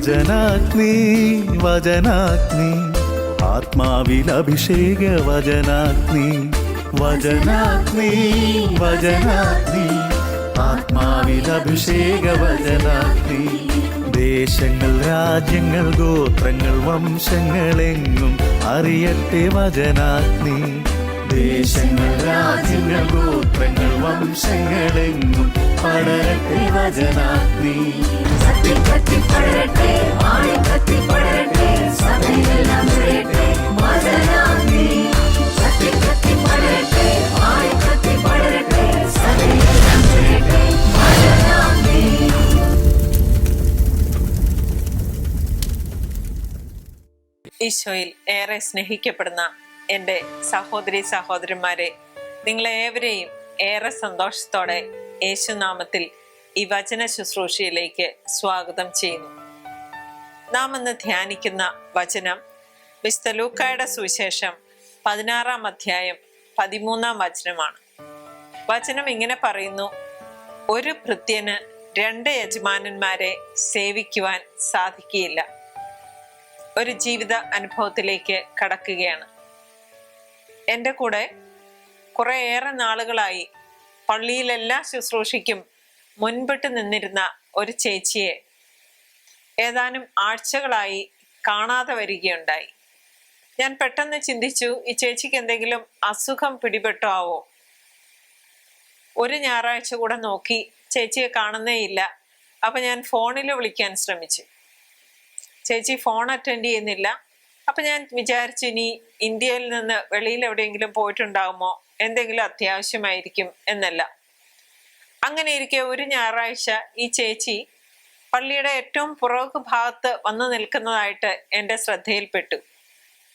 വചനാഗ്നി വചനാഗ്നി ആത്മാവിൽ അഭിഷേക വചനാഗ്നി വചനാഗ്നി വചനാഗ്നി ആത്മാവിൽ അഭിഷേക വചനാഗ്നി ദേശങ്ങൾ രാജ്യങ്ങൾ ഗോത്രങ്ങൾ വംശങ്ങളെങ്ങും അറിയട്ടെ വചനാഗ്നി ദേശങ്ങൾ രാജ്യങ്ങൾ ഗോത്രങ്ങൾ വംശങ്ങളെങ്ങും പടരട്ടെ വചനാഗ്നി ഈശോയിൽ ഏറെ സ്നേഹിക്കപ്പെടുന്ന എൻ്റെ സഹോദരി സഹോദരന്മാരെ, നിങ്ങളേവരെയും ഏറെ സന്തോഷത്തോടെ യേശുനാമത്തിൽ ഈ വചന ശുശ്രൂഷയിലേക്ക് സ്വാഗതം ചെയ്യുന്നു. നാം ഇന്ന് ധ്യാനിക്കുന്ന വചനം വിശുദ്ധ ലൂക്കായുടെ സുവിശേഷം 16-ാം അധ്യായം 13-ാം വചനമാണ്. വചനം ഇങ്ങനെ പറയുന്നു: ഒരു ഭൃത്യന് 2 യജമാനന്മാരെ സേവിക്കുവാൻ സാധിക്കുകയില്ല. ഒരു ജീവിത അനുഭവത്തിലേക്ക് കടക്കുകയാണ്. എൻ്റെ കൂടെ കുറേയേറെ നാളുകളായി പള്ളിയിലെല്ലാ ശുശ്രൂഷയ്ക്കും മുൻപിട്ട് നിന്നിരുന്ന ഒരു ചേച്ചിയെ ഏതാനും ആഴ്ചകളായി കാണാതെ വരികയുണ്ടായി. ഞാൻ പെട്ടെന്ന് ചിന്തിച്ചു, ഈ ചേച്ചിക്ക് എന്തെങ്കിലും അസുഖം പിടിപെട്ടോ ആവോ. ഒരു ഞായറാഴ്ച കൂടെ നോക്കി, ചേച്ചിയെ കാണുന്നേയില്ല. അപ്പൊ ഞാൻ ഫോണിൽ വിളിക്കാൻ ശ്രമിച്ചു. ചേച്ചി ഫോൺ അറ്റൻഡ് ചെയ്യുന്നില്ല. അപ്പൊ ഞാൻ വിചാരിച്ചു, ഇനി ഇന്ത്യയിൽ നിന്ന് വെളിയിൽ എവിടെയെങ്കിലും പോയിട്ടുണ്ടാകുമോ, എന്തെങ്കിലും അത്യാവശ്യമായിരിക്കും എന്നല്ല. അങ്ങനെ ഇരിക്കെ ഒരു ഞായറാഴ്ച ഈ ചേച്ചി പള്ളിയുടെ ഏറ്റവും പുറകു ഭാഗത്ത് വന്നു നിൽക്കുന്നതായിട്ട് എൻ്റെ ശ്രദ്ധയിൽപ്പെട്ടു.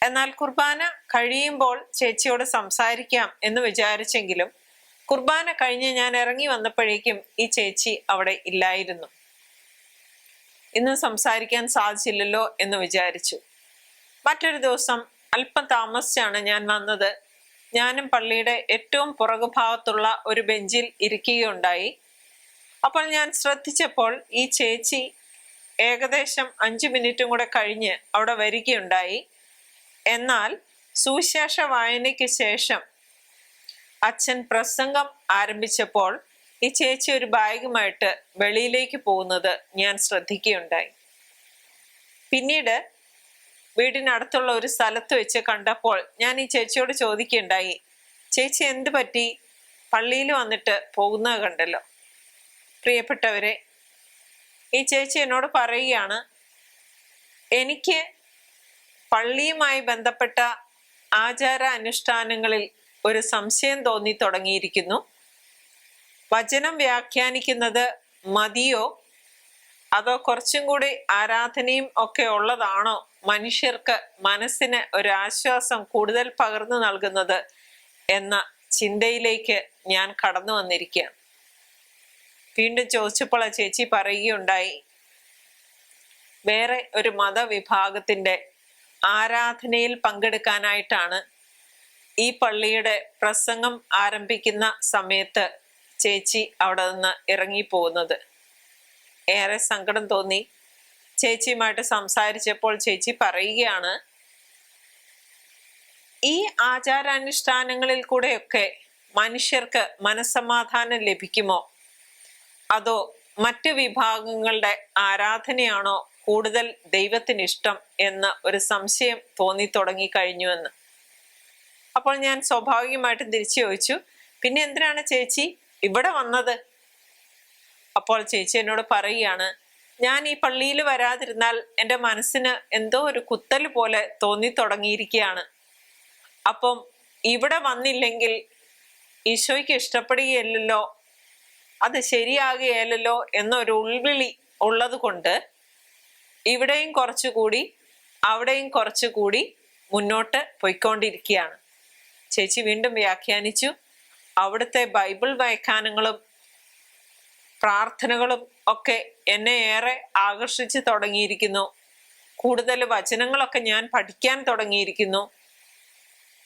എന്നാൽ കുർബാന കഴിയുമ്പോൾ ചേച്ചിയോട് സംസാരിക്കാം എന്ന് വിചാരിച്ചെങ്കിലും കുർബാന കഴിഞ്ഞ് ഞാൻ ഇറങ്ങി വന്നപ്പോഴേക്കും ഈ ചേച്ചി അവിടെ ഇല്ലായിരുന്നു. ഇന്ന് സംസാരിക്കാൻ സാധിച്ചില്ലല്ലോ എന്ന് വിചാരിച്ചു. മറ്റൊരു ദിവസം അല്പം താമസിച്ചാണ് ഞാൻ വന്നത്. ഞാനും പള്ളിയുടെ ഏറ്റവും പുറകുഭാഗത്തുള്ള ഒരു ബെഞ്ചിൽ ഇരിക്കുകയുണ്ടായി. അപ്പോൾ ഞാൻ ശ്രദ്ധിച്ചപ്പോൾ ഈ ചേച്ചി ഏകദേശം 5 മിനിറ്റും കൂടെ കഴിഞ്ഞ് അവിടെ വരികയുണ്ടായി. എന്നാൽ സുവിശേഷ വായനയ്ക്ക് ശേഷം അച്ഛൻ പ്രസംഗം ആരംഭിച്ചപ്പോൾ ഈ ചേച്ചി ഒരു ബാഗുമായിട്ട് വെളിയിലേക്ക് പോകുന്നത് ഞാൻ ശ്രദ്ധിക്കുകയുണ്ടായി. പിന്നീട് വീടിനടുത്തുള്ള ഒരു സ്ഥലത്ത് വെച്ച് കണ്ടപ്പോൾ ഞാൻ ഈ ചേച്ചിയോട് ചോദിക്കുകയുണ്ടായി, ചേച്ചി എന്ത് പറ്റി, പള്ളിയിൽ വന്നിട്ട് പോകുന്നത് കണ്ടല്ലോ. പ്രിയപ്പെട്ടവരെ, ഈ ചേച്ചി എന്നോട് പറയുകയാണ്, എനിക്ക് പള്ളിയുമായി ബന്ധപ്പെട്ട ആചാര അനുഷ്ഠാനങ്ങളിൽ ഒരു സംശയം തോന്നി തുടങ്ങിയിരിക്കുന്നു. വചനം വ്യാഖ്യാനിക്കുന്നത് മതിയോ, അതോ കുറച്ചും കൂടി ആരാധനയും ഒക്കെ ഉള്ളതാണോ മനുഷ്യർക്ക് മനസ്സിന് ഒരു ആശ്വാസം കൂടുതൽ പകർന്നു നൽകുന്നത് എന്ന ചിന്തയിലേക്ക് ഞാൻ കടന്നു വന്നിരിക്കുകയാണ്. വീണ്ടും ചോദിച്ചപ്പോൾ ആ ചേച്ചി പറയുകയുണ്ടായി, വേറെ ഒരു മതവിഭാഗത്തിന്റെ ആരാധനയിൽ പങ്കെടുക്കാനായിട്ടാണ് ഈ പള്ളിയുടെ പ്രസംഗം ആരംഭിക്കുന്ന സമയത്ത് ചേച്ചി അവിടെ നിന്ന് ഇറങ്ങിപ്പോകുന്നത്. ഏറെ സങ്കടം തോന്നി. ചേച്ചിയുമായിട്ട് സംസാരിച്ചപ്പോൾ ചേച്ചി പറയുകയാണ്, ഈ ആചാരാനുഷ്ഠാനങ്ങളിൽ കൂടെയൊക്കെ മനുഷ്യർക്ക് മനസ്സമാധാനം ലഭിക്കുമോ, അതോ മറ്റ് വിഭാഗങ്ങളുടെ ആരാധനയാണോ കൂടുതൽ ദൈവത്തിന് ഇഷ്ടം എന്ന ഒരു സംശയം തോന്നി തുടങ്ങി കഴിഞ്ഞുവെന്ന്. അപ്പോൾ ഞാൻ സ്വാഭാവികമായിട്ടും തിരിച്ചു ചോദിച്ചു, പിന്നെ എന്തിനാണ് ചേച്ചി ഇവിടെ വന്നത്? അപ്പോൾ ചേച്ചി എന്നോട് പറയുകയാണ്, ഞാൻ ഈ പള്ളിയിൽ വരാതിരുന്നാൽ എൻ്റെ മനസ്സിന് എന്തോ ഒരു കുത്തൽ പോലെ തോന്നി തുടങ്ങിയിരിക്കുകയാണ്. അപ്പം ഇവിടെ വന്നില്ലെങ്കിൽ ഈശോയ്ക്ക് ഇഷ്ടപ്പെടുകയല്ലോ, അത് ശരിയാകുകയല്ലോ എന്നൊരു ഉൾവിളി ഉള്ളത് കൊണ്ട് ഇവിടെയും കുറച്ചുകൂടി അവിടെയും കുറച്ചുകൂടി മുന്നോട്ട് പോയിക്കൊണ്ടിരിക്കുകയാണ്. ചേച്ചി വീണ്ടും വ്യാഖ്യാനിച്ചു, അവിടുത്തെ ബൈബിൾ വ്യാഖ്യാനങ്ങളും പ്രാർത്ഥനകളും ഒക്കെ എന്നെ ഏറെ ആകർഷിച്ചു തുടങ്ങിയിരിക്കുന്നു. കൂടുതൽ വചനങ്ങളൊക്കെ ഞാൻ പഠിക്കാൻ തുടങ്ങിയിരിക്കുന്നു.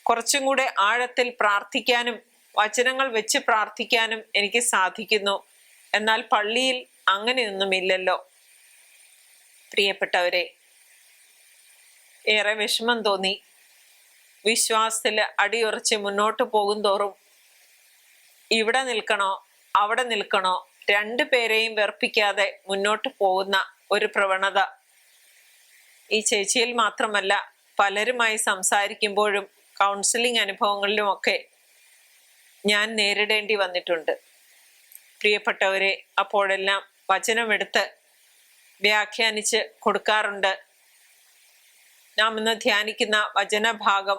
കുറച്ചും കൂടെ ആഴത്തിൽ പ്രാർത്ഥിക്കാനും വചനങ്ങൾ വെച്ച് പ്രാർത്ഥിക്കാനും എനിക്ക് സാധിക്കുന്നു. എന്നാൽ പള്ളിയിൽ അങ്ങനെയൊന്നുമില്ലല്ലോ. പ്രിയപ്പെട്ടവരെ, ഏറെ വിഷമം തോന്നി. വിശ്വാസത്തിൽ അടിയുറച്ച് മുന്നോട്ട് പോകും തോറും ഇവിടെ നിൽക്കണോ അവിടെ നിൽക്കണോ, രണ്ടു പേരെയും വെറുപ്പിക്കാതെ മുന്നോട്ട് പോകുന്ന ഒരു പ്രവണത ഈ ചേച്ചിയിൽ മാത്രമല്ല, പലരുമായി സംസാരിക്കുമ്പോഴും കൗൺസിലിംഗ് അനുഭവങ്ങളിലുമൊക്കെ ഞാൻ നേരിടേണ്ടി വന്നിട്ടുണ്ട്. പ്രിയപ്പെട്ടവരെ, അപ്പോഴെല്ലാം വചനമെടുത്ത് വ്യാഖ്യാനിച്ച് കൊടുക്കാറുണ്ട്. നാം ഇന്ന് ധ്യാനിക്കുന്ന വചനഭാഗം,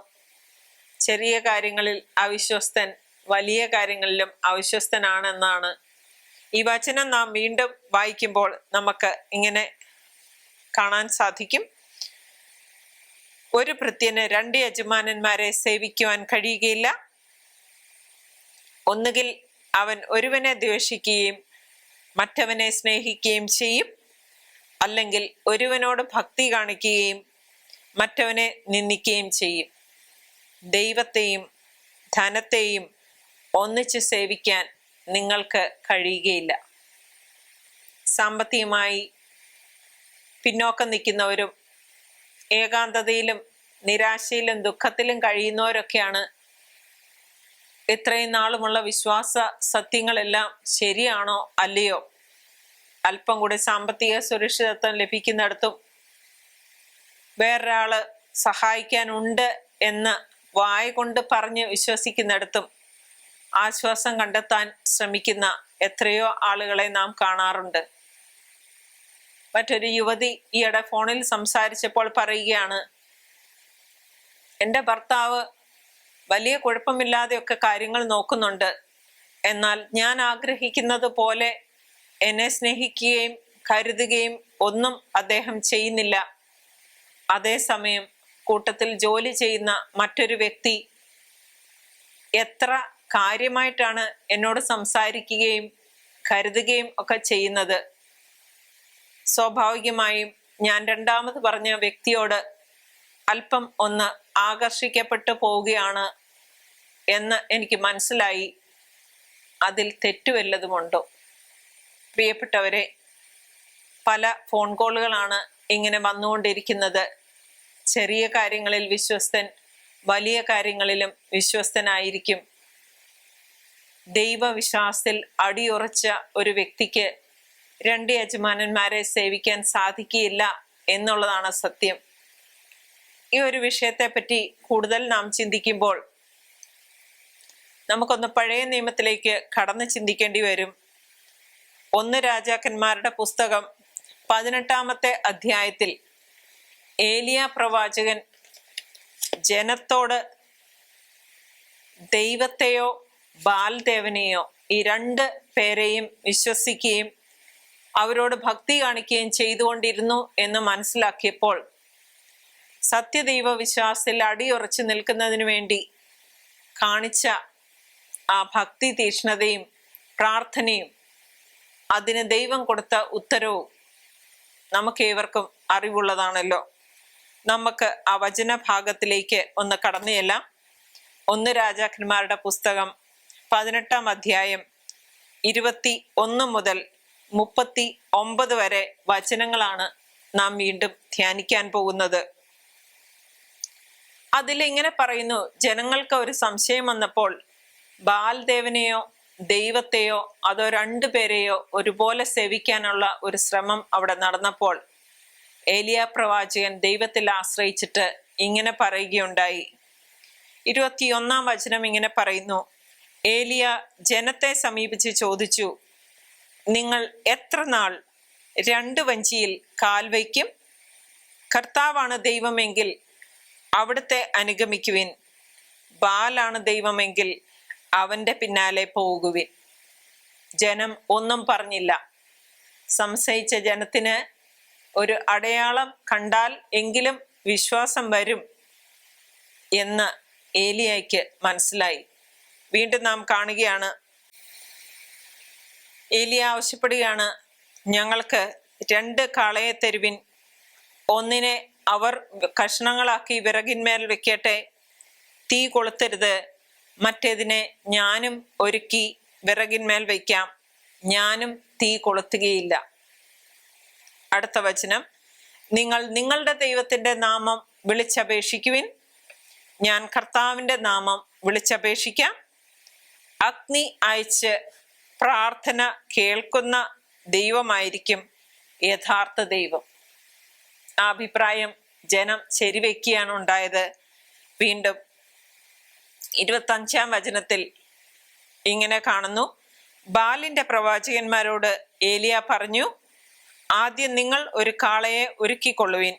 ചെറിയ കാര്യങ്ങളിൽ അവിശ്വസ്തൻ വലിയ കാര്യങ്ങളിലും അവിശ്വസ്തനാണെന്നാണ്. ഈ വചനം നാം വീണ്ടും വായിക്കുമ്പോൾ നമുക്ക് ഇങ്ങനെ കാണാൻ സാധിക്കും. ഒരു ഭൃത്യന് 2 യജമാനന്മാരെ സേവിക്കുവാൻ കഴിയുകയില്ല. ഒന്നുകിൽ അവൻ ഒരുവനെ ദ്വേഷിക്കുകയും മറ്റവനെ സ്നേഹിക്കുകയും ചെയ്യും, അല്ലെങ്കിൽ ഒരുവനോട് ഭക്തി കാണിക്കുകയും മറ്റവനെ നിന്ദിക്കുകയും ചെയ്യും. ദൈവത്തെയും ധനത്തെയും ഒന്നിച്ച് സേവിക്കാൻ നിങ്ങൾക്ക് കഴിയുകയില്ല. സാമ്പത്തികമായി പിന്നോക്കം നിൽക്കുന്നവരും ഏകാന്തതയിലും നിരാശയിലും ദുഃഖത്തിലും കഴിയുന്നവരൊക്കെയാണ് ഇത്രയും നാളുമുള്ള വിശ്വാസ സത്യങ്ങളെല്ലാം ശരിയാണോ അല്ലയോ, അല്പം കൂടി സാമ്പത്തിക സുരക്ഷിതത്വം ലഭിക്കുന്നിടത്തും വേറൊരാള് സഹായിക്കാനുണ്ട് എന്ന് വായ കൊണ്ട് പറഞ്ഞ് വിശ്വസിക്കുന്നിടത്തും ആശ്വാസം കണ്ടെത്താൻ ശ്രമിക്കുന്ന എത്രയോ ആളുകളെ നാം കാണാറുണ്ട്. മറ്റൊരു യുവതി ഈയിടെ ഫോണിൽ സംസാരിച്ചപ്പോൾ പറയുകയാണ്, എൻ്റെ ഭർത്താവ് വലിയ കുഴപ്പമില്ലാതെയൊക്കെ കാര്യങ്ങൾ നോക്കുന്നുണ്ട്, എന്നാൽ ഞാൻ ആഗ്രഹിക്കുന്നത് പോലെ എന്നെ സ്നേഹിക്കുകയും കരുതുകയും ഒന്നും അദ്ദേഹം ചെയ്യുന്നില്ല. അതേസമയം കൂട്ടത്തിൽ ജോലി ചെയ്യുന്ന മറ്റൊരു വ്യക്തി എത്ര കാര്യമായിട്ടാണ് എന്നോട് സംസാരിക്കുകയും കരുതുകയും ഒക്കെ ചെയ്യുന്നത്. സ്വാഭാവികമായും ഞാൻ രണ്ടാമത് പറഞ്ഞ വ്യക്തിയോട് അല്പം ഒന്ന് ആകർഷിക്കപ്പെട്ടു പോവുകയാണ് എന്ന് എനിക്ക് മനസ്സിലായി. അതിൽ തെറ്റുവല്ലതുമുണ്ടോ? പ്രിയപ്പെട്ടവരെ, പല ഫോൺ കോളുകളാണ് ഇങ്ങനെ വന്നുകൊണ്ടിരിക്കുന്നത്. ചെറിയ കാര്യങ്ങളിൽ വിശ്വസ്തൻ വലിയ കാര്യങ്ങളിലും വിശ്വസ്തനായിരിക്കും. ദൈവവിശ്വാസത്തിൽ അടിയുറച്ച ഒരു വ്യക്തിക്ക് 2 യജമാനന്മാരെ സേവിക്കാൻ സാധിക്കുകയില്ല എന്നുള്ളതാണ് സത്യം. ഈ ഒരു വിഷയത്തെ പറ്റി കൂടുതൽ നാം ചിന്തിക്കുമ്പോൾ നമുക്കൊന്ന് പഴയ നിയമത്തിലേക്ക് കടന്ന് ചിന്തിക്കേണ്ടി വരും. 1 രാജാക്കന്മാരുടെ പുസ്തകം 18-ാമത്തെ അധ്യായത്തിൽ ഏലിയ പ്രവാചകൻ ജനത്തോട് ദൈവത്തെയോ ബാൽദേവനെയോ ഈ 2 പേരെയും വിശ്വസിക്കുകയും അവരോട് ഭക്തി കാണിക്കുകയും ചെയ്തുകൊണ്ടിരുന്നു എന്ന് മനസ്സിലാക്കിയപ്പോൾ സത്യദൈവ വിശ്വാസത്തിൽ അടിയുറച്ചു നിൽക്കുന്നതിന് വേണ്ടി കാണിച്ച ആ ഭക്തി തീക്ഷ്ണതയും പ്രാർത്ഥനയും അതിന് ദൈവം കൊടുത്ത ഉത്തരവും നമുക്കേവർക്കും അറിവുള്ളതാണല്ലോ. നമുക്ക് ആ വചനഭാഗത്തിലേക്ക് ഒന്ന് കടന്നു ചെല്ലാം. 1 രാജാക്കന്മാരുടെ പുസ്തകം 18-ാം അധ്യായം 21 മുതൽ 39 വരെ വചനങ്ങളാണ് നാം വീണ്ടും ധ്യാനിക്കാൻ പോകുന്നത്. അതിലിങ്ങനെ പറയുന്നു, ജനങ്ങൾക്ക് ഒരു സംശയം വന്നപ്പോൾ ബാൽദേവനെയോ ദൈവത്തെയോ അതോ 2 പേരെയോ ഒരുപോലെ സേവിക്കാനുള്ള ഒരു ശ്രമം അവിടെ നടന്നപ്പോൾ ഏലിയ പ്രവാചകൻ ദൈവത്തിൽ ആശ്രയിച്ചിട്ട് ഇങ്ങനെ പറയുകയുണ്ടായി. 21-ാം വചനം ഇങ്ങനെ പറയുന്നു, ഏലിയ ജനത്തെ സമീപിച്ച് ചോദിച്ചു, നിങ്ങൾ എത്ര നാൾ 2 വഞ്ചിയിൽ കാൽ വയ്ക്കും? കർത്താവാണ് ദൈവമെങ്കിൽ അവിടുത്തെ അനുഗമിക്കുവിൻ, ബാലാണ് ദൈവമെങ്കിൽ അവന്റെ പിന്നാലെ പോകുവിൻ. ജനം ഒന്നും പറഞ്ഞില്ല. സംശയിച്ച ജനത്തിന് ഒരു അടയാളം കണ്ടാൽ എങ്കിലും വിശ്വാസം വരും എന്ന് ഏലിയയ്ക്ക് മനസ്സിലായി. വീണ്ടും നാം കാണുകയാണ്, ഏലിയ ആവശ്യപ്പെടുകയാണ്, ഞങ്ങൾക്ക് 2 കാളയെ തരുവിൻ, ഒന്നിനെ അവർ കഷ്ണങ്ങളാക്കി വിറകിന്മേൽ വെക്കട്ടെ, തീ കൊളുത്തരുത്, മറ്റേതിനെ ഞാനും ഒരുക്കി വിറകിന്മേൽ വയ്ക്കാം, ഞാനും തീ കൊളുത്തുകയില്ല. അടുത്ത വചനം, നിങ്ങൾ നിങ്ങളുടെ ദൈവത്തിന്റെ നാമം വിളിച്ചപേക്ഷിക്കുവിൻ. ഞാൻ കർത്താവിന്റെ നാമം വിളിച്ചപേക്ഷിക്കാം. അഗ്നി അയച്ച് പ്രാർത്ഥന കേൾക്കുന്ന ദൈവമായിരിക്കും യഥാർത്ഥ ദൈവം. ആ അഭിപ്രായം ജനം ശരിവെക്കുകയാണ് ഉണ്ടായത്. വീണ്ടും 25-ാം വചനത്തിൽ ഇങ്ങനെ കാണുന്നു: ബാലിന്റെ പ്രവാചകന്മാരോട് ഏലിയ പറഞ്ഞു, ആദ്യം നിങ്ങൾ ഒരു കാളയെ ഒരുക്കിക്കൊള്ളുവിൻ.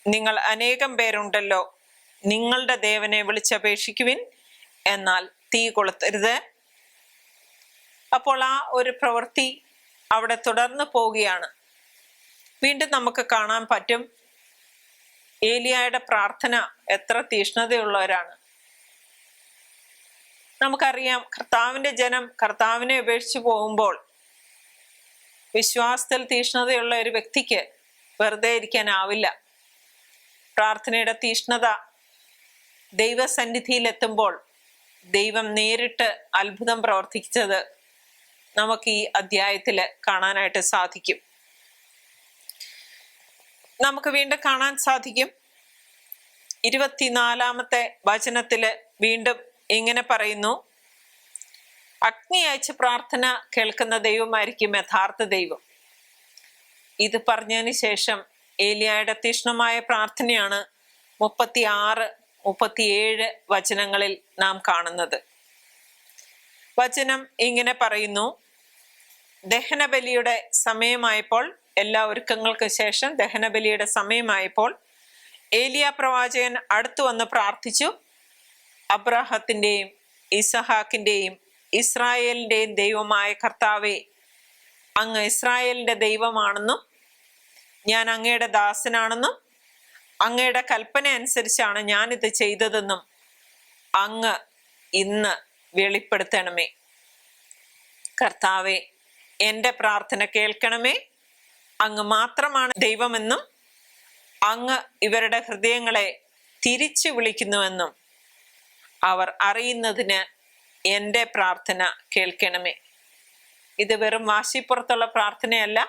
നിങ്ങൾ അനേകം പേരുണ്ടല്ലോ, നിങ്ങളുടെ ദേവനെ വിളിച്ചപേക്ഷിക്കുവിൻ, എന്നാൽ തീ കൊളുത്തരുത്. അപ്പോൾ ആ ഒരു പ്രവൃത്തി അവിടെ തുടർന്ന് പോവുകയാണ്. വീണ്ടും നമുക്ക് കാണാൻ പറ്റും ഏലിയായുടെ പ്രാർത്ഥന എത്ര തീഷ്ണതയുള്ളവരാണ്. നമുക്കറിയാം, കർത്താവിന്റെ ജനം കർത്താവിനെ ഉപേക്ഷിച്ച് പോകുമ്പോൾ വിശ്വാസത്തിൽ തീഷ്ണതയുള്ള ഒരു വ്യക്തിക്ക് വെറുതെ ഇരിക്കാനാവില്ല. പ്രാർത്ഥനയുടെ തീഷ്ണത ദൈവസന്നിധിയിലെത്തുമ്പോൾ ദൈവം നേരിട്ട് അത്ഭുതം പ്രവർത്തിച്ചത് നമുക്ക് ഈ അധ്യായത്തിൽ കാണാനായിട്ട് സാധിക്കും. നമുക്ക് വീണ്ടും കാണാൻ സാധിക്കും 24-ാമത്തെ വചനത്തില് വീണ്ടും ഇങ്ങനെ പറയുന്നു: അഗ്നി അയച്ച് പ്രാർത്ഥന കേൾക്കുന്ന ദൈവമായിരിക്കും യഥാർത്ഥ ദൈവം. ഇത് പറഞ്ഞതിന് ശേഷം ഏലിയായുടെ തീഷ്ണമായ പ്രാർത്ഥനയാണ് 36, 37 വചനങ്ങളിൽ നാം കാണുന്നത്. വചനം ഇങ്ങനെ പറയുന്നു: ദഹനബലിയുടെ സമയമായപ്പോൾ, എല്ലാ ഒരുക്കങ്ങൾക്ക് ശേഷം ദഹനബലിയുടെ സമയമായപ്പോൾ ഏലിയ പ്രവാചകൻ അടുത്തു വന്ന് പ്രാർത്ഥിച്ചു. അബ്രാഹത്തിൻ്റെയും ഇസഹാക്കിൻ്റെയും ഇസ്രായേലിൻ്റെയും ദൈവമായ കർത്താവേ, അങ്ങ് ഇസ്രായേലിൻ്റെ ദൈവമാണെന്നും ഞാൻ അങ്ങയുടെ ദാസനാണെന്നും അങ്ങയുടെ കൽപ്പന അനുസരിച്ചാണ് ഞാനിത് ചെയ്തതെന്നും അങ്ങ് ഇന്ന് വെളിപ്പെടുത്തണമേ. കർത്താവെ, എൻ്റെ പ്രാർത്ഥന കേൾക്കണമേ. അങ്ങ് മാത്രമാണ് ദൈവമെന്നും അങ്ങ് ഇവരുടെ ഹൃദയങ്ങളെ തിരിച്ചു വിളിക്കുന്നുവെന്നും അവർ അറിയുന്നതിന് എൻ്റെ പ്രാർത്ഥന കേൾക്കണമേ. ഇത് വെറും വാശിപ്പുറത്തുള്ള പ്രാർത്ഥനയല്ല.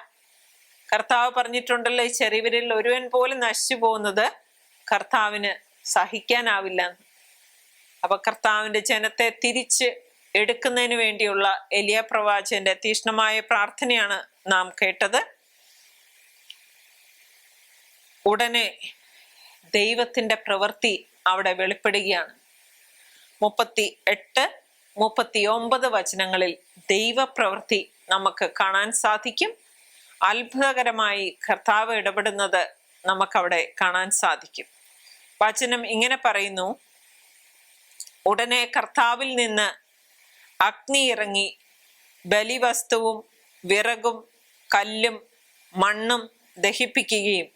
കർത്താവ് പറഞ്ഞിട്ടുണ്ടല്ലോ, ഈ ചെറിയവരിൽ ഒരുവൻ പോലും നശിച്ചു പോകുന്നത് കർത്താവിന് സഹിക്കാനാവില്ല. അപ്പൊ കർത്താവിന്റെ ജനത്തെ തിരിച്ച് എടുക്കുന്നതിന് വേണ്ടിയുള്ള എലിയ പ്രവാചകന്റെ തീഷ്ണമായ പ്രാർത്ഥനയാണ് നാം കേട്ടത്. ഉടനെ ദൈവത്തിന്റെ പ്രവൃത്തി അവിടെ വെളിപ്പെടുകയാണ്. 38, 39 വചനങ്ങളിൽ ദൈവപ്രവൃത്തി നമുക്ക് കാണാൻ സാധിക്കും. അത്ഭുതകരമായി കർത്താവ് ഇടപെടുന്നത് നമുക്കവിടെ കാണാൻ സാധിക്കും. വചനം ഇങ്ങനെ പറയുന്നു: ഉടനെ കർത്താവിൽ നിന്ന് അഗ്നി ഇറങ്ങി ബലിവസ്തുവും വിറകും കല്ലും മണ്ണും ദഹിപ്പിക്കുകയും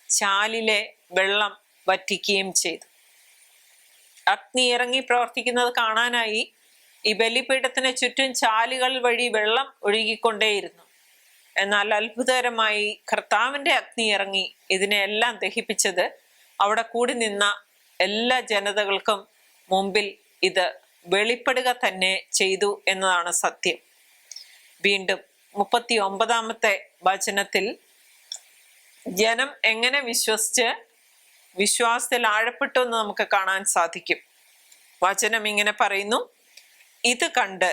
ചാലിലെ വെള്ളം വറ്റിക്കുകയും ചെയ്തു. അഗ്നി ഇറങ്ങി പ്രവർത്തിക്കുന്നത് കാണാനായി ഈ ബലിപീഠത്തിന് ചുറ്റും ചാലുകൾ വഴി വെള്ളം ഒഴുകിക്കൊണ്ടേയിരുന്നു. എന്നാൽ അത്ഭുതകരമായി കർത്താവിന്റെ അഗ്നി ഇറങ്ങി ഇതിനെല്ലാം ദഹിപ്പിച്ചത് അവിടെ കൂടി നിന്ന എല്ലാ ജനതകൾക്കും മുമ്പിൽ ഇത് വെളിപ്പെടുക തന്നെ ചെയ്തു എന്നതാണ് സത്യം. വീണ്ടും 39-ാമത്തെ വചനത്തിൽ ജനം എങ്ങനെ വിശ്വസിച്ച് വിശ്വാസത്തിൽ ആഴപ്പെട്ടു എന്ന് നമുക്ക് കാണാൻ സാധിക്കും. വചനം ഇങ്ങനെ പറയുന്നു: ഇത് കണ്ട്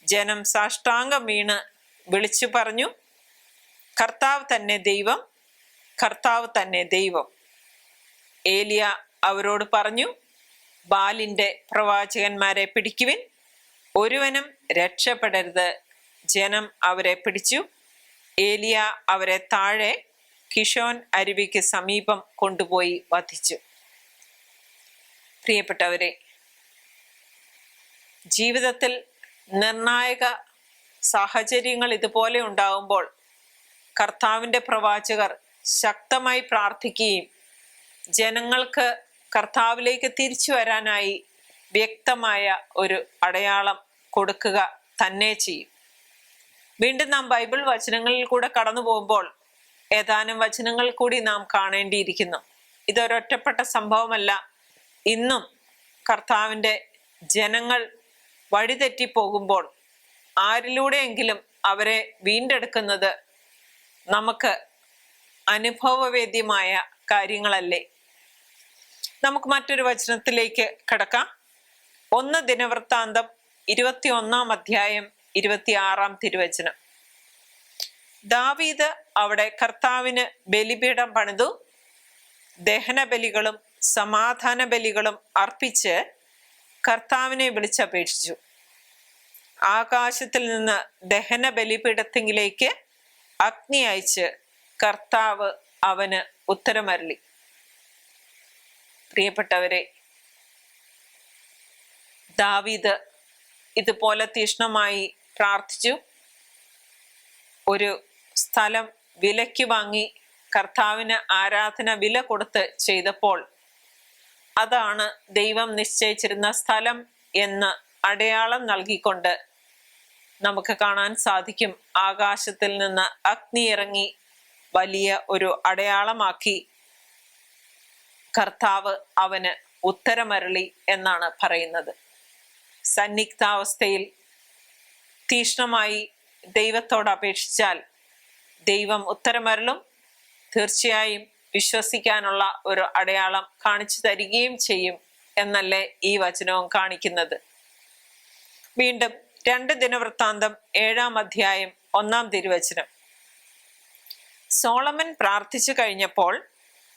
ജനം സാഷ്ടാംഗം വീണ് വിളിച്ചു പറഞ്ഞു, കർത്താവ് തന്നെ ദൈവം, കർത്താവ് തന്നെ ദൈവം. ഏലിയ അവരോട് പറഞ്ഞു, ബാലിന്റെ പ്രവാചകന്മാരെ പിടിക്കുവിൻ, ഒരുവനും രക്ഷപ്പെടരുത്. ജനം അവരെ പിടിച്ചു. ഏലിയ അവരെ താഴെ കിഷോൻ അരുവിക്ക് സമീപം കൊണ്ടുപോയി വധിച്ചു. പ്രിയപ്പെട്ടവരെ, ജീവിതത്തിൽ നിർണായക സാഹചര്യങ്ങൾ ഇതുപോലെ ഉണ്ടാകുമ്പോൾ കർത്താവിന്റെ പ്രവാചകർ ശക്തമായി പ്രാർത്ഥിക്കുകയും ജനങ്ങൾക്ക് കർത്താവിലേക്ക് തിരിച്ചു വരാനായി വ്യക്തമായ ഒരു അടയാളം കൊടുക്കുക തന്നെ ചെയ്യും. വീണ്ടും നാം ബൈബിൾ വചനങ്ങളിൽ കൂടെ കടന്നു പോകുമ്പോൾ ഏതാനും വചനങ്ങൾ കൂടി നാം കാണേണ്ടിയിരിക്കുന്നു. ഇതൊരൊറ്റപ്പെട്ട സംഭവമല്ല. ഇന്നും കർത്താവിൻ്റെ ജനങ്ങൾ വഴിതെറ്റിപ്പോകുമ്പോൾ ആരിലൂടെയെങ്കിലും അവരെ വീണ്ടെടുക്കുന്നത് നമുക്ക് അനുഭവവേദ്യമായ കാര്യങ്ങളല്ലേ? നമുക്ക് മറ്റൊരു വചനത്തിലേക്ക് കടക്കാം. 1 ദിനവൃത്താന്തം 21 അധ്യായം 26 തിരുവചനം. ദാവീദ് അവിടെ കർത്താവിന് ബലിപീഠം പണിതു, ദഹനബലികളും സമാധാന ബലികളും അർപ്പിച്ച് കർത്താവിനെ വിളിച്ചപേക്ഷിച്ചു. ആകാശത്തിൽ നിന്ന് ദഹന ബലിപീഠത്തിലേക്ക് അഗ്നി അയച്ച് കർത്താവ് അവന് ഉത്തരമരുളി. പ്രിയപ്പെട്ടവരെ, ദാവീദ് ഇതുപോലെ തീക്ഷ്ണമായി പ്രാർത്ഥിച്ചു. ഒരു സ്ഥലം വിലയ്ക്ക് വാങ്ങി കർത്താവിന് ആരാധന വില കൊടുത്ത് ചെയ്തപ്പോൾ അതാണ് ദൈവം നിശ്ചയിച്ചിരുന്ന സ്ഥലം എന്ന് അടയാളം നൽകിക്കൊണ്ട് നമുക്ക് കാണാൻ സാധിക്കും. ആകാശത്തിൽ നിന്ന് അഗ്നി ഇറങ്ങി വലിയ ഒരു അടയാളമാക്കി കർത്താവ് അവന് ഉത്തരമരുളി എന്നാണ് പറയുന്നത്. സന്നിഗ്ധാവസ്ഥയിൽ തീക്ഷ്ണമായി ദൈവത്തോട് അപേക്ഷിച്ചാൽ ദൈവം ഉത്തരമരുളും. തീർച്ചയായും വിശ്വസിക്കാനുള്ള ഒരു അടയാളം കാണിച്ചു തരികയും ചെയ്യും എന്നല്ലേ ഈ വചനവും കാണിക്കുന്നത്. വീണ്ടും 2 ദിനവൃത്താന്തം 7 അധ്യായം 1 തിരുവചനം. സോളമൻ പ്രാർത്ഥിച്ചു കഴിഞ്ഞപ്പോൾ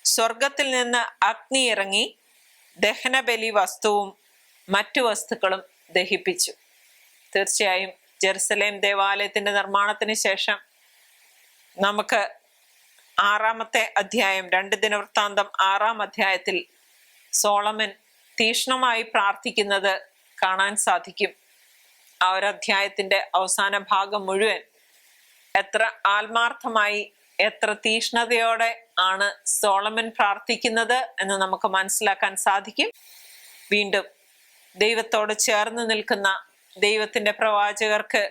സ്വർഗത്തിൽ നിന്ന് അഗ്നി ഇറങ്ങി ദഹനബലി വസ്തുവും മറ്റു വസ്തുക്കളും ദഹിപ്പിച്ചു. തീർച്ചയായും ജെറുസലേം ദേവാലയത്തിന്റെ നിർമ്മാണത്തിന് ശേഷം നമുക്ക് 6 അധ്യായം 2 ദിനവൃത്താന്തം 6 അധ്യായത്തിൽ സോളമൻ തീക്ഷ്ണമായി പ്രാർത്ഥിക്കുന്നത് കാണാൻ സാധിക്കും. ആ ഒരു അധ്യായത്തിന്റെ അവസാന ഭാഗം മുഴുവൻ എത്ര ആത്മാർത്ഥമായി, എത്ര തീക്ഷ്ണതയോടെ ആണ് സോളമൻ പ്രാർത്ഥിക്കുന്നത് എന്ന് നമുക്ക് മനസ്സിലാക്കാൻ സാധിക്കും. വീണ്ടും ദൈവത്തോട് ചേർന്ന് നിൽക്കുന്ന ദൈവത്തിന്റെ പ്രവാചകർക്ക്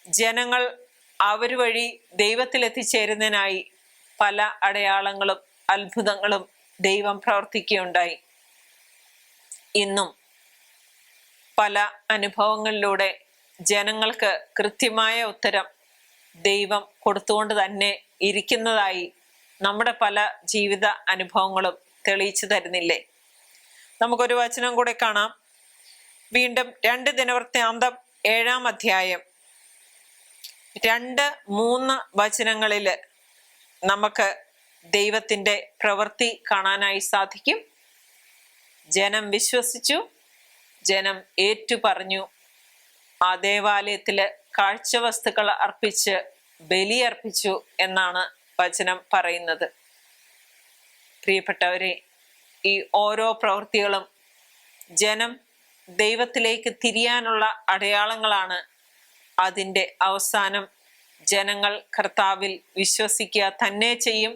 ജനങ്ങൾ അവർ വഴി ദൈവത്തിൽ എത്തിച്ചേരുന്നതിനായി പല അടയാളങ്ങളും അത്ഭുതങ്ങളും ദൈവം പ്രവർത്തിക്കുകയുണ്ടായി. ഇന്നും പല അനുഭവങ്ങളിലൂടെ ജനങ്ങൾക്ക് കൃത്യമായ ഉത്തരം ദൈവം കൊടുത്തുകൊണ്ട് തന്നെ ഇരിക്കുന്നതായി നമ്മുടെ പല ജീവിത അനുഭവങ്ങളും തെളിയിച്ചു തരുന്നില്ലേ? നമുക്കൊരു വചനം കൂടെ കാണാം. വീണ്ടും 2 ദിനവൃത്താന്തം 7 അധ്യായം 2-3 വചനങ്ങളില് നമുക്ക് ദൈവത്തിന്റെ പ്രവൃത്തി കാണാനായി സാധിക്കും. ജനം വിശ്വസിച്ചു, ജനം ഏറ്റുപറഞ്ഞു. ആ ദേവാലയത്തില് കാഴ്ചവസ്തുക്കൾ അർപ്പിച്ച് ബലിയർപ്പിച്ചു എന്നാണ് വചനം പറയുന്നത്. പ്രിയപ്പെട്ടവരെ, ഈ ഓരോ പ്രവൃത്തികളും ജനം ദൈവത്തിലേക്ക് തിരിയാനുള്ള അടയാളങ്ങളാണ്. അതിൻ്റെ അവസാനം ജനങ്ങൾ കർത്താവിൽ വിശ്വസിക്കുക തന്നെ ചെയ്യും.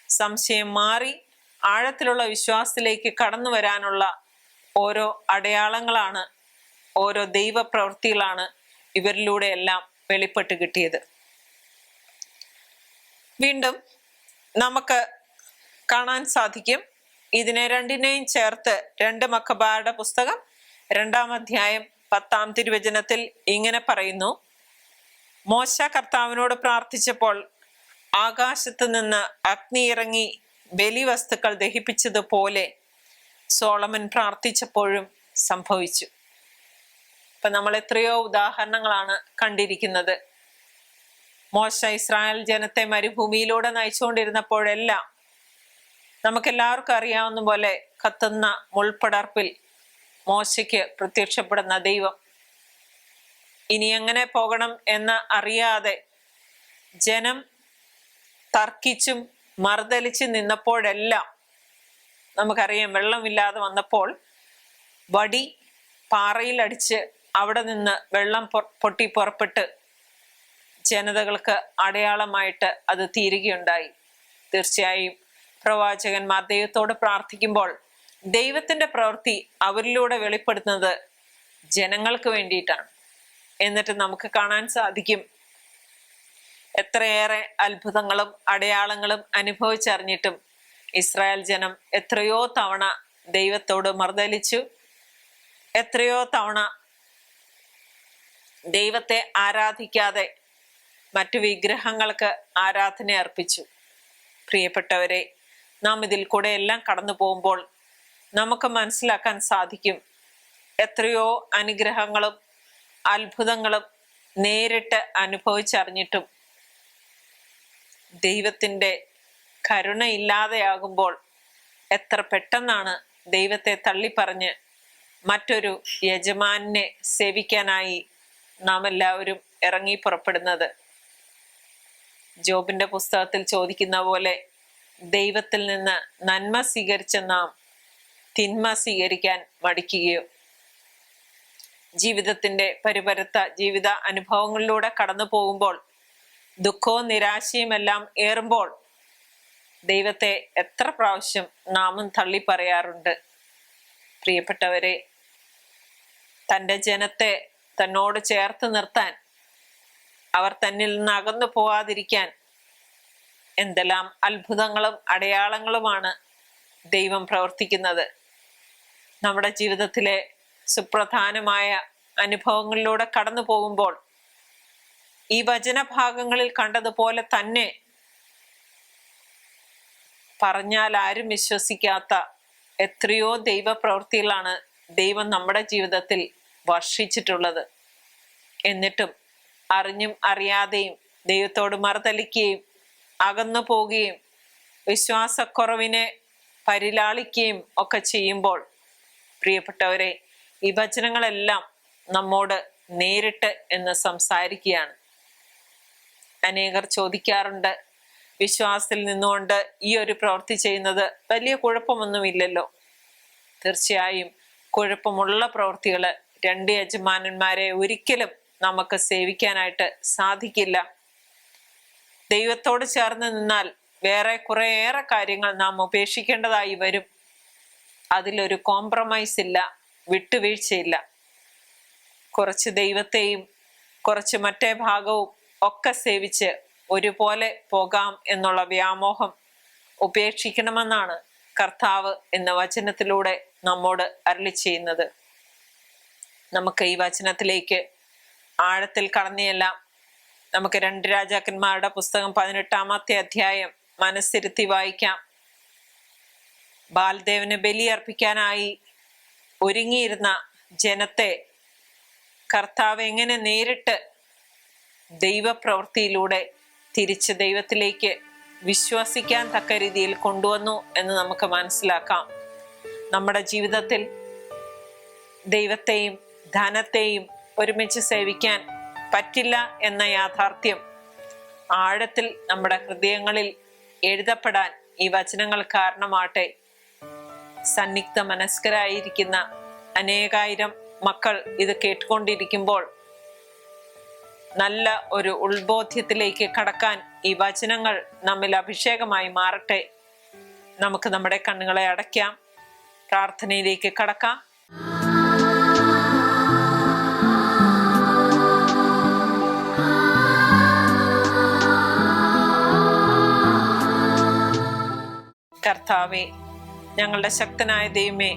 സംശയം മാറി ആഴത്തിലുള്ള വിശ്വാസത്തിലേക്ക് കടന്നു വരാനുള്ള ഓരോ അടയാളങ്ങളാണ്, ഓരോ ദൈവപ്രവൃത്തികളാണ് ഇവരിലൂടെയെല്ലാം വെളിപ്പെട്ട് കിട്ടിയത്. വീണ്ടും നമുക്ക് കാണാൻ സാധിക്കും, ഇതിനെ രണ്ടിനെയും ചേർത്ത് 2 മക്കബാരുടെ പുസ്തകം 2 അധ്യായം 10 തിരുവചനത്തിൽ ഇങ്ങനെ പറയുന്നു: മോശ കർത്താവിനോട് പ്രാർത്ഥിച്ചപ്പോൾ ആകാശത്ത് നിന്ന് അഗ്നി ഇറങ്ങി ബലിവസ്തുക്കൾ ദഹിപ്പിച്ചതുപോലെ സോളമൻ പ്രാർത്ഥിച്ചപ്പോഴും സംഭവിച്ചു. ഇപ്പൊ നമ്മൾ എത്രയോ ഉദാഹരണങ്ങളാണ് കണ്ടിരിക്കുന്നത്. മോശ ഇസ്രായേൽ ജനത്തെ മരുഭൂമിയിലൂടെ നയിച്ചുകൊണ്ടിരുന്നപ്പോഴെല്ലാം നമുക്കെല്ലാവർക്കും അറിയാവുന്ന പോലെ കത്തുന്ന മുൾപ്പടർപ്പിൽ മോശയ്ക്ക് പ്രത്യക്ഷപ്പെടുന്ന ദൈവം. ഇനി എങ്ങനെ പോകണം എന്ന് അറിയാതെ ജനം തർക്കിച്ചും മറുതലിച്ച് നിന്നപ്പോഴെല്ലാം നമുക്കറിയാം, വെള്ളമില്ലാതെ വന്നപ്പോൾ വടി പാറയിൽ അടിച്ച് അവിടെ നിന്ന് വെള്ളം പൊട്ടി പുറപ്പെട്ട് ജനതകൾക്ക് അടയാളമായിട്ട് അത് തീരുകയുണ്ടായി. തീർച്ചയായും പ്രവാചകന്മാർ ദൈവത്തോട് പ്രാർത്ഥിക്കുമ്പോൾ ദൈവത്തിന്റെ പ്രവൃത്തി അവരിലൂടെ വെളിപ്പെടുത്തുന്നത് ജനങ്ങൾക്ക് വേണ്ടിയിട്ടാണ്. എന്നിട്ട് നമുക്ക് കാണാൻ സാധിക്കും, എത്രയേറെ അത്ഭുതങ്ങളും അടയാളങ്ങളും അനുഭവിച്ചറിഞ്ഞിട്ടും ഇസ്രായേൽ ജനം എത്രയോ തവണ ദൈവത്തോട് മറുതലിച്ചു, എത്രയോ തവണ ദൈവത്തെ ആരാധിക്കാതെ മറ്റു വിഗ്രഹങ്ങൾക്ക് ആരാധന അർപ്പിച്ചു. പ്രിയപ്പെട്ടവരെ, നാം ഇതിൽ കൂടെ എല്ലാം കടന്നു പോകുമ്പോൾ നമുക്ക് മനസ്സിലാക്കാൻ സാധിക്കും, എത്രയോ അനുഗ്രഹങ്ങളും അത്ഭുതങ്ങളും നേരിട്ട് അനുഭവിച്ചറിഞ്ഞിട്ടും ദൈവത്തിൻ്റെ കരുണയില്ലാതെയാകുമ്പോൾ എത്ര പെട്ടെന്നാണ് ദൈവത്തെ തള്ളിപ്പറഞ്ഞ് മറ്റൊരു യജമാനെ സേവിക്കാനായി നാം എല്ലാവരും ഇറങ്ങി പുറപ്പെടുന്നത്. ജോബിന്റെ പുസ്തകത്തിൽ ചോദിക്കുന്ന പോലെ, ദൈവത്തിൽ നിന്ന് നന്മ സ്വീകരിച്ച നാം തിന്മ സ്വീകരിക്കാൻ മടിക്കുകയോ? ജീവിതത്തിന്റെ പരിപരത്ത ജീവിത അനുഭവങ്ങളിലൂടെ കടന്നു പോകുമ്പോൾ ദുഃഖവും നിരാശയും എല്ലാം ഏറുമ്പോൾ ദൈവത്തെ എത്ര പ്രാവശ്യം നാമും തള്ളി പറയാറുണ്ട്. പ്രിയപ്പെട്ടവരെ, തൻ്റെ ജനത്തെ തന്നോട് ചേർത്ത് നിർത്താൻ, അവർ തന്നിൽ നിന്ന് അകന്നു പോവാതിരിക്കാൻ എന്തെല്ലാം അത്ഭുതങ്ങളും അടയാളങ്ങളുമാണ് ദൈവം പ്രവർത്തിക്കുന്നത്. നമ്മുടെ ജീവിതത്തിലെ സുപ്രധാനമായ അനുഭവങ്ങളിലൂടെ കടന്നു പോകുമ്പോൾ ഈ വചനഭാഗങ്ങളിൽ കണ്ടതുപോലെ തന്നെ പറഞ്ഞാൽ ആരും വിശ്വസിക്കാത്ത എത്രയോ ദൈവപ്രവൃത്തികളാണ് ദൈവം നമ്മുടെ ജീവിതത്തിൽ വർഷിച്ചിട്ടുള്ളത്. എന്നിട്ടും അറിഞ്ഞും അറിയാതെയും ദൈവത്തോട് മറുതലിക്കുകയും അകന്നു പോവുകയും വിശ്വാസക്കുറവിനെ പരിലാളിക്കുകയും ഒക്കെ ചെയ്യുമ്പോൾ, പ്രിയപ്പെട്ടവരെ, ഈ വചനങ്ങളെല്ലാം നമ്മോട് നേരിട്ട് എന്ന് സംസാരിക്കുകയാണ്. അനേകർ ചോദിക്കാറുണ്ട്, വിശ്വാസത്തിൽ നിന്നുകൊണ്ട് ഈ ഒരു പ്രവൃത്തി ചെയ്യുന്നത് വലിയ കുഴപ്പമൊന്നുമില്ലല്ലോ. തീർച്ചയായും കുഴപ്പമുള്ള പ്രവൃത്തികൾ രണ്ട് യജമാനന്മാരെ ഒരിക്കലും നമുക്ക് സേവിക്കാനായിട്ട് സാധിക്കില്ല. ദൈവത്തോട് ചേർന്ന് നിന്നാൽ വേറെ കുറേയേറെ കാര്യങ്ങൾ നാം ഉപേക്ഷിക്കേണ്ടതായി വരും. അതിലൊരു കോംപ്രമൈസ് ഇല്ല, വിട്ടുവീഴ്ചയില്ല. കുറച്ച് ദൈവത്തെയും കുറച്ച് മറ്റേ ഭാഗവും ഒക്കെ സേവിച്ച് ഒരുപോലെ പോകാം എന്നുള്ള വ്യാമോഹം ഉപേക്ഷിക്കണമെന്നാണ് കർത്താവ് എന്ന വചനത്തിലൂടെ നമ്മോട് അരുളി ചെയ്യുന്നത്. നമുക്ക് ഈ വചനത്തിലേക്ക് ആഴത്തിൽ കടന്നെല്ലാം നമുക്ക് 2 രാജാക്കന്മാരുടെ പുസ്തകം 18-ാമത്തെ അധ്യായം മനസ്സിരുത്തി വായിക്കാം. ബാൽദേവന് ബലിയർപ്പിക്കാനായി ഒരുങ്ങിയിരുന്ന ജനത്തെ കർത്താവ് എങ്ങനെ നേരിട്ട് ദൈവപ്രവൃത്തിയിലൂടെ തിരിച്ച് ദൈവത്തിലേക്ക് വിശ്വസിക്കാൻ തക്ക രീതിയിൽ കൊണ്ടുവന്നു എന്ന് നമുക്ക് മനസ്സിലാക്കാം. നമ്മുടെ ജീവിതത്തിൽ ദൈവത്തെയും ധനത്തെയും ഒരുമിച്ച് സേവിക്കാൻ പറ്റില്ല എന്ന യാഥാർത്ഥ്യം ആഴത്തിൽ നമ്മുടെ ഹൃദയങ്ങളിൽ എഴുതപ്പെടാൻ ഈ വചനങ്ങൾ കാരണമാട്ടെ. സന്നിഗ്ധ മനസ്കരായിരിക്കുന്ന അനേകായിരം മക്കൾ ഇത് കേട്ടുകൊണ്ടിരിക്കുമ്പോൾ നല്ല ഒരു ഉൾബോധ്യത്തിലേക്ക് കടക്കാൻ ഈ വചനങ്ങൾ നമ്മിൽ അഭിഷേകമായി മാറട്ടെ. നമുക്ക് നമ്മുടെ കണ്ണുകളെ അടയ്ക്കാം, പ്രാർത്ഥനയിലേക്ക് കടക്കാം. കർത്താവേ, ഞങ്ങളുടെ ശക്തനായ ദൈവമേ,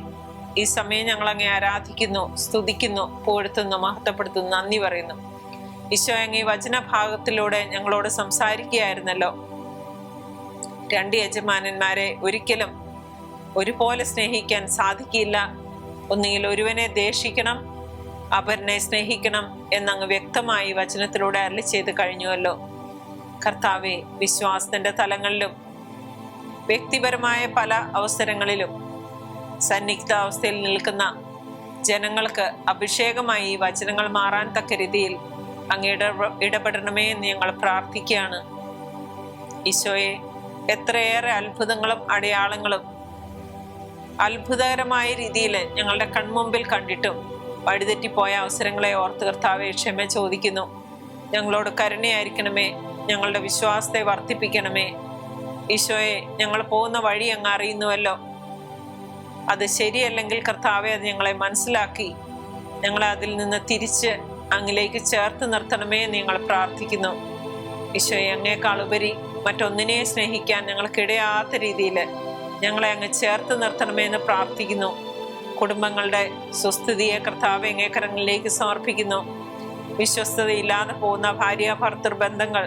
ഈ സമയം ഞങ്ങൾ അങ്ങേ ആരാധിക്കുന്നു, സ്തുതിക്കുന്നു, പുകഴ്ത്തുന്നു, മഹത്വപ്പെടുത്തുന്നു, നന്ദി പറയുന്നു. ഈശോ, അങ്ങ് ഈ വചനഭാഗത്തിലൂടെ ഞങ്ങളോട് സംസാരിക്കുകയായിരുന്നല്ലോ. 2 യജമാനന്മാരെ ഒരിക്കലും ഒരുപോലെ സ്നേഹിക്കാൻ സാധിക്കില്ല. ഒന്നുകിൽ ഒരുവനെ ദേഷിക്കണം, അപരനെ സ്നേഹിക്കണം എന്നങ്ങ് വ്യക്തമായി വചനത്തിലൂടെ അരുളി ചെയ്ത് കഴിഞ്ഞുവല്ലോ. കർത്താവെ, വിശ്വാസത്തിന്റെ തലങ്ങളിലും വ്യക്തിപരമായ പല അവസരങ്ങളിലും സന്നിഗ്ധ അവസ്ഥയിൽ നിൽക്കുന്ന ജനങ്ങൾക്ക് അഭിഷേകമായി ഈ വചനങ്ങൾ മാറാൻ തക്ക രീതിയിൽ അങ്ങ് ഇടപെടണമേ എന്ന് ഞങ്ങൾ പ്രാർത്ഥിക്കുകയാണ്. ഈശോയെ, എത്രയേറെ അത്ഭുതങ്ങളും അടയാളങ്ങളും അത്ഭുതകരമായ രീതിയിൽ ഞങ്ങളുടെ കൺമുമ്പിൽ കണ്ടിട്ടും വഴിതെറ്റിപ്പോയ അവസരങ്ങളെ ഓർത്ത് കർത്താവെ ക്ഷമ ചോദിക്കുന്നു. ഞങ്ങളോട് കരുണയായിരിക്കണമേ, ഞങ്ങളുടെ വിശ്വാസത്തെ വർദ്ധിപ്പിക്കണമേ. ഈശോയെ, ഞങ്ങൾ പോകുന്ന വഴി അങ്ങ് അറിയുന്നുവല്ലോ. അത് ശരിയല്ലെങ്കിൽ കർത്താവെ, അത് ഞങ്ങളെ മനസ്സിലാക്കി ഞങ്ങളെ അതിൽ നിന്ന് തിരിച്ച് അങ്ങിലേക്ക് ചേർത്ത് നിർത്തണമേ എന്ന് ഞങ്ങൾ പ്രാർത്ഥിക്കുന്നു. ഈശോയെ, അങ്ങേക്കാൾ ഉപരി മറ്റൊന്നിനെ സ്നേഹിക്കാൻ ഞങ്ങൾക്കിടയാത്ത രീതിയിൽ ഞങ്ങളെ അങ്ങ് ചേർത്ത് നിർത്തണമേ എന്ന് പ്രാർത്ഥിക്കുന്നു. കുടുംബങ്ങളുടെ സുസ്ഥിതിയെ കർത്താവെ അങ്ങേക്കരങ്ങളിലേക്ക് സമർപ്പിക്കുന്നു. വിശ്വസ്തതയില്ലാതെ പോകുന്ന ഭാര്യ ഭർത്തൃ ബന്ധങ്ങൾ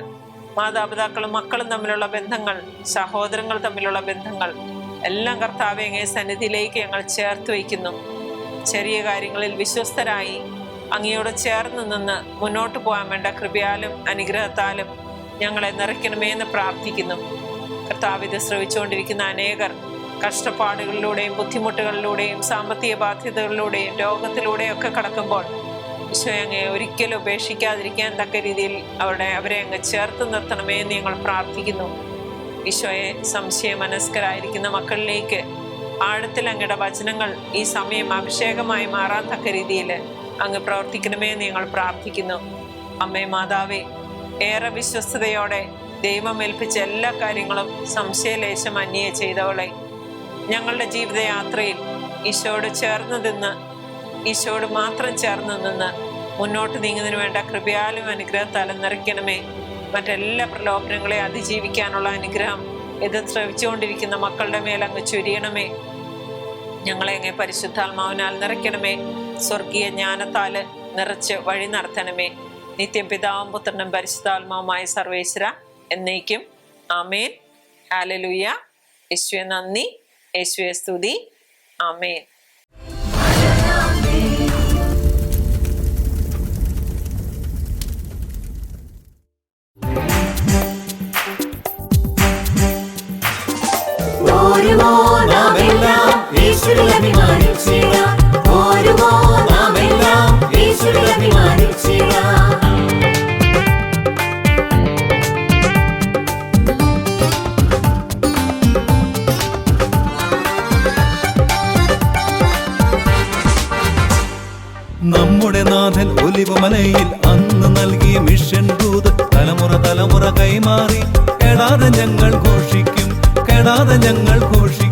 മാതാപിതാക്കളും മക്കളും തമ്മിലുള്ള ബന്ധങ്ങൾ, സഹോദരങ്ങൾ തമ്മിലുള്ള ബന്ധങ്ങൾ എല്ലാം കർത്താവെ അങ്ങേ സന്നിധിയിലേക്ക് ഞങ്ങൾ ചേർത്ത് വയ്ക്കുന്നു. ചെറിയ കാര്യങ്ങളിൽ വിശ്വസ്തരായി അങ്ങയോട് ചേർന്ന് നിന്ന് മുന്നോട്ട് പോകാൻ വേണ്ട കൃപയാലും അനുഗ്രഹത്താലും ഞങ്ങളെ നിറയ്ക്കണമേ എന്ന് പ്രാർത്ഥിക്കുന്നു. കർത്താവ്, ഇത് ശ്രവിച്ചുകൊണ്ടിരിക്കുന്ന അനേകർ കഷ്ടപ്പാടുകളിലൂടെയും ബുദ്ധിമുട്ടുകളിലൂടെയും സാമ്പത്തിക ബാധ്യതകളിലൂടെയും രോഗത്തിലൂടെയും ഒക്കെ കടക്കുമ്പോൾ ഈശോയെ അങ്ങ് ഒരിക്കലും ഉപേക്ഷിക്കാതിരിക്കാൻ തക്ക രീതിയിൽ അവരെ അങ്ങ് ചേർത്ത് നിർത്തണമേ എന്ന് ഞങ്ങൾ പ്രാർത്ഥിക്കുന്നു. ഈശോയെ, സംശയ മനസ്കരായിരിക്കുന്ന മക്കളിലേക്ക് ആഴത്തിൽ അങ്ങയുടെ വചനങ്ങൾ ഈ സമയം അഭിഷേകമായി മാറാൻ തക്ക രീതിയിൽ അങ്ങ് പ്രവർത്തിക്കണമേ എന്ന് ഞങ്ങൾ പ്രാർത്ഥിക്കുന്നു. അമ്മേ മാതാവേ, ഏറെ വിശ്വസ്തയോടെ ദൈവം ഏൽപ്പിച്ച എല്ലാ കാര്യങ്ങളും സംശയലേശം അന്യേ ചെയ്തവളെ, ഞങ്ങളുടെ ജീവിതയാത്രയിൽ ഈശോയോട് ചേർന്ന് നിന്ന് ഈശോയോട് മാത്രം ചേർന്ന് നിന്ന് മുന്നോട്ട് നീങ്ങുന്നതിന് വേണ്ട കൃപയാലും അനുഗ്രഹത്താലും നിറയ്ക്കണമേ. മറ്റെല്ലാ പ്രലോഭനങ്ങളെ അതിജീവിക്കാനുള്ള അനുഗ്രഹം ഇത് ശ്രവിച്ചുകൊണ്ടിരിക്കുന്ന മക്കളുടെ മേൽ അങ്ങ് ചൊരിയണമേ. ഞങ്ങളെ അങ്ങ് പരിശുദ്ധാത്മാവിനാൽ നിറയ്ക്കണമേ. സ്വർഗീയ ജ്ഞാനത്താല് നിറച്ച് വഴി നടത്തണമേ. നിത്യം പിതാവും പുത്രനും പരിശുദ്ധാത്മാവുമായ സർവേശ്വര എന്നേക്കും ആമേൻ. ഹല്ലേലൂയ. യേശുവേ നന്ദി, യേശുവേ സ്തുതി. ആമേൻ. നമ്മുടെ നാഥൻ ഒലിവുമലയിൽ അന്ന് നൽകിയ മിഷൻ ദൂത് തലമുറ തലമുറ കൈമാറി കെടാതെ ഞങ്ങൾ ഘോഷിക്കും, കെടാതെ ഞങ്ങൾ ഘോഷിക്കും.